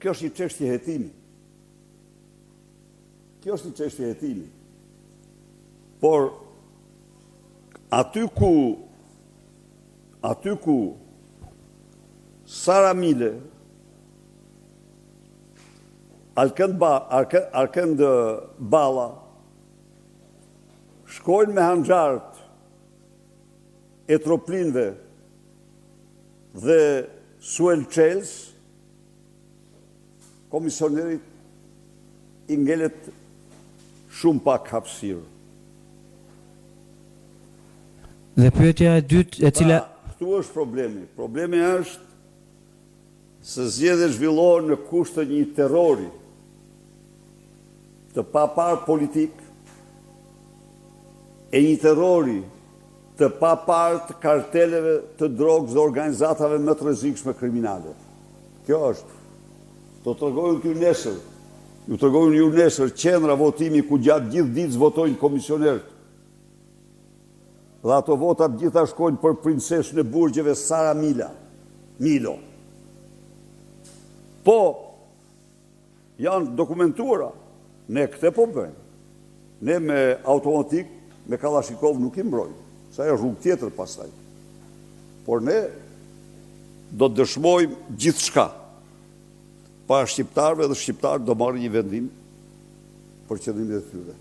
kjo është një çështje hetimi. Kjo është një çështje hetimi. Por aty ku Sara Mile, Arkend Balla shkojnë me hanxhart e troplinëve dhe Suel Çels, komisionerit i ngelet shumë pak hapësirë. Dhe pyetja e dytë e cila këtu është problemi. Problemi është se zgjedhja zhvillohen në kushte një terrori të papar politik e një terrori të papar të karteleve të drogës dhe organizatave më të rrezikshme kriminale. Kjo është. Do të tregojnë ju nesër. Ju tregojnë ju nesër qendra votimi ku gjatë gjithë ditës votojnë komisionerët. Dhe ato votat gjitha shkojnë për princeshën e burgjeve Sara Milo. Po, janë dokumentuara. Ne këte po bëjmë. Ne me automatik, me Kalashnikov nuk i mbrojmë. Sa e rrugë tjetër pastaj. Por ne do të dëshmojmë gjithë shka. Pa shqiptarve dhe shqiptarë do marrë një vendim për qëllimet e tyre.